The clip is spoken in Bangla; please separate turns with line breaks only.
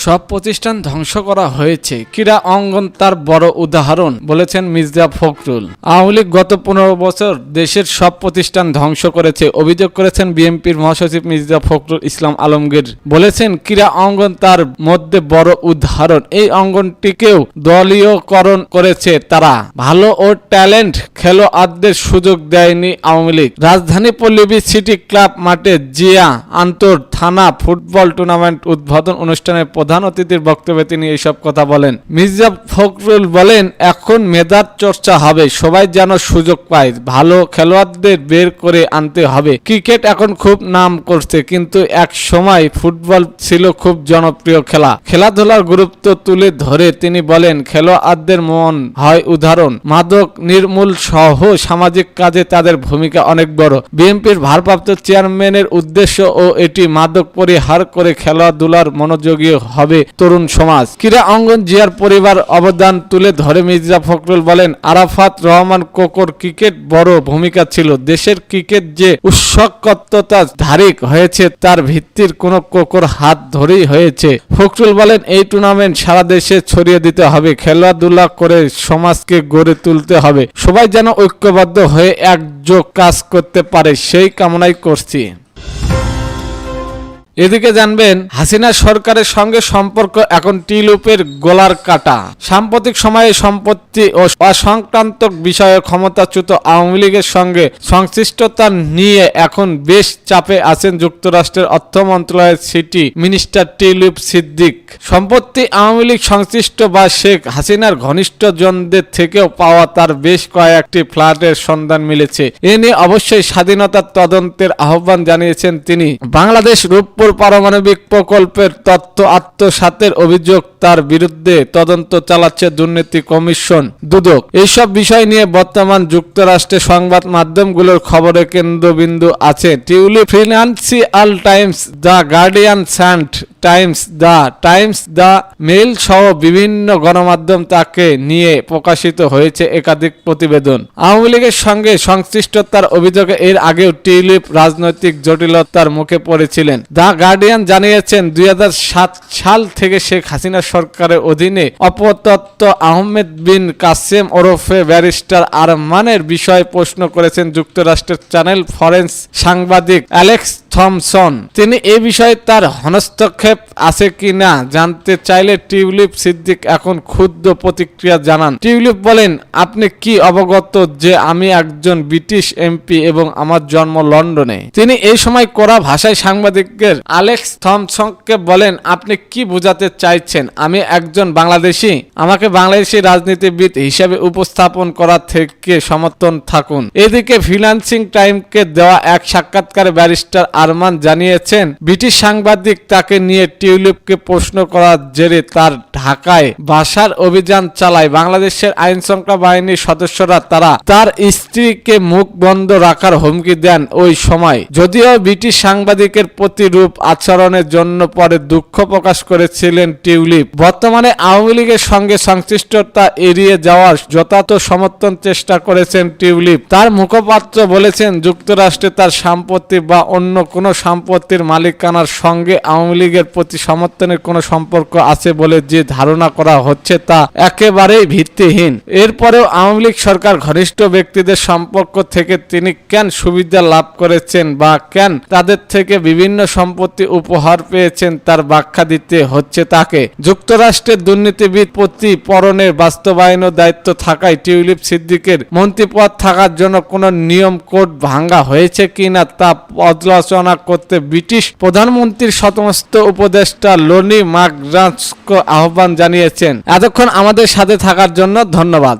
সব প্রতিষ্ঠান ধ্বংস করা হয়েছে, ক্রীড়া অঙ্গন তার বড় উদাহরণ বলেছেন মির্জা ফখরুল। আওয়ামী লীগ গত 15 বছর দেশের সব প্রতিষ্ঠান ধ্বংস করেছে অভিযোগ করেছেন বিএনপির মহাসচিব মির্জা ফখরুল ইসলাম আলমগীর। বলেছেন ক্রীড়া অঙ্গন তার মধ্যে বড় উদাহরণ, এই অঙ্গনটিকেও দলীয়করণ করেছে তারা। ভালো ও ট্যালেন্ট খেলোয়াড়দের সুযোগ দেয়নি আওয়ামী লীগ। রাজধানী পল্লবী সিটি ক্লাব মাঠে জিয়া আন্তর থানা ফুটবল টুর্নামেন্ট উদ্বোধন অনুষ্ঠানে প্রধান অতিথির বক্তব্যে তিনি এইসব কথা বলেন। মির্জা ফখরুল বলেন, এখন মেধার চর্চা হবে, সবাই যেন সুযোগ পায়, ভালো খেলোয়াড়দের বের করে আনতে হবে। ক্রিকেট এখন খুব নাম করছে, কিন্তু এক সময় ফুটবল ছিল খুব জনপ্রিয় খেলা। খেলাধুলার গুরুত্ব তুলে ধরে তিনি বলেন, খেলোয়াড়দের মন হয় উদাহরণ, মাদক নির্মূল সহ সামাজিক কাজে তাদের ভূমিকা অনেক বড়। বিএনপির ভারপ্রাপ্ত চেয়ারম্যানের উদ্দেশ্য ও এটি মাদক পরিহার করে খেলাধুলার মনোযোগী হবে তরুণ সমাজ। ক্রীড়া অঙ্গন জিয়ার পরিবার অবদান তুলে ধরে মির্জা ফখরুল বলেন, আরাফাত রহমান কোকর ক্রিকেট বড় ভূমিকা ছিল। দেশের ক্রিকেট যে উৎসকতা ধারিক হয়েছে তার ভিত্তির কোন কোকর হাত ধরেই হয়েছে। ফখরুল বলেন, এই টুর্নামেন্ট সারা দেশে ছড়িয়ে দিতে হবে, খেলাধুলা করে সমাজকে গড়ে তুলতে হবে, সবাই যেন ঐক্যবদ্ধ হয়ে একযোগ কাজ করতে পারে সেই কামনাই করছি। এদিকে জানবেন, হাসিনা সরকারের সঙ্গে সম্পর্ক এখন টিউলিপের গলার কাটা। সাম্প্রতিক সময়ে সম্পত্তি ও সংক্রান্ত বিষয়ে ক্ষমতাচ্যুত আওয়ামী লীগের সঙ্গে সংশ্লিষ্টতা নিয়ে এখন বেশ চাপে আছেন যুক্তরাষ্ট্রের অর্থ মন্ত্রণালয়ের সিটি মিনিস্টার টিউলিপ সিদ্দিক। সম্পত্তি আওয়ামী লীগ সংশ্লিষ্ট বা শেখ হাসিনার ঘনিষ্ঠজনদের থেকেও পাওয়া তার বেশ কয়েকটি ফ্ল্যাটের সন্ধান মিলেছে। এ নিয়ে অবশ্যই স্বাধীনতার তদন্তের আহ্বান জানিয়েছেন তিনি। বাংলাদেশ রূপপুর পারমাণবিক প্রকল্পের তথ্য আত্মসাতের অভিযোগ তার বিরুদ্ধে তদন্ত চালাচ্ছে দুর্নীতি কমিশন দুদক। এইসব বিষয় নিয়ে বর্তমান যুক্তরাষ্ট্রের সংবাদ মাধ্যমগুলোর খবরে কেন্দ্রবিন্দু আছে tulip. Financial Times, the guardian, সান্ট Times, the mail সহ বিভিন্ন গণমাধ্যম তাকে নিয়ে প্রকাশিত হয়েছে একাধিক প্রতিবেদন। আওয়ামী লীগের সঙ্গে সংশ্লিষ্টতার অভিযোগে এর আগেও টিউলিপ রাজনৈতিক জটিলতার মুখে পড়েছিলেন। দ্য গার্ডিয়ান জানিয়েছেন, 2007 সাল থেকে শেখ হাসিনা সরকারের অধীনে অপতত্ত্ব আহমেদ বিন কাসেম ওরফে ব্যারিস্টার আরমানের বিষয়ে প্রশ্ন করেছেন যুক্তরাষ্ট্রের চ্যানেল ফরেন্স সাংবাদিক অ্যালেক্স থমসন। তিনি এ বিষয়ে তার হস্তক্ষেপ আছে কিনা জানতে চাইলে টিউলিপ সিদ্দিক এখন ক্ষুব্ধ প্রতিক্রিয়া জানান। টিউলিপ বলেন, আপনি কি অবগত যে আমি একজন ব্রিটিশ এমপি এবং আমার জন্ম লন্ডনে। তিনি এই সময় কড়া ভাষায় সাংবাদিকদের অ্যালেক্স থমসনকে বলেন, আপনি কি বোঝাতে চাইছেন আমি একজন বাংলাদেশি? আমাকে বাংলাদেশি রাজনীতিবিদ হিসেবে উপস্থাপন করা থেকে সমর্থন থাকুন। এদিকে ফিনান্সিং টাইমকে দেওয়া এক সাক্ষাৎকারে ব্যারিস্টার আরমান জানিয়েছেন, ব্রিটিশ সাংবাদিক তাকে নিয়ে টিউলিপকে প্রশ্ন করার জেরে তার ঢাকায় বাসার অভিযান চালায় বাংলাদেশের আইন শৃঙ্খলা বাহিনীর সদস্যরা। তারা তার স্ত্রীকে মুখ বন্ধ রাখার হুমকি দেন ওই সময়। যদিও ব্রিটিশ সাংবাদিকের প্রতিরূপ আচরণের জন্য পরে দুঃখ প্রকাশ করেছিলেন টিউলিপ। বর্তমানে আওয়ামী লীগের সঙ্গে সংশ্লিষ্টতা এড়িয়ে যাওয়ার যথাযথ সমর্থন চেষ্টা করেছেন টিউলিপ। তার মুখপাত্র বলেছেন, যুক্তরাষ্ট্রে তার সম্পত্তি বা অন্য কোনো সম্পত্তির মালিকানার সঙ্গে আওয়ামী লীগের প্রতি সমর্থনের কোনো সম্পর্ক আছে বলে যে ধারণা করা হচ্ছে তা একেবারেই ভিত্তিহীন। এরপরেও আওয়ামী লীগ সরকার ঘনিষ্ঠ ব্যক্তিদের সম্পর্ক থেকে তিনি কেন সুবিধা লাভ করেছেন বা কেন তাদের থেকে বিভিন্ন সম্পত্তি উপহার পেয়েছেন তার ব্যাখ্যা দিতে হচ্ছে তাকে। যুক্তরাষ্ট্রের দুর্নীতিবিদ প্রতিপরণের বাস্তবায়নের দায়িত্ব থাকায় টিউলিপ সিদ্দিকের মন্ত্রীপদ থাকার জন্য কোনো নিয়ম কোড ভাঙা হয়েছে কিনা তা পর্যালোচনা করতে ব্রিটিশ প্রধানমন্ত্রীর সমস্ত উপদেষ্টা লোনি মাকগ্রাথকে আহ্বান জানিয়েছেন। এতক্ষণ আমাদের সাথে থাকার জন্য ধন্যবাদ।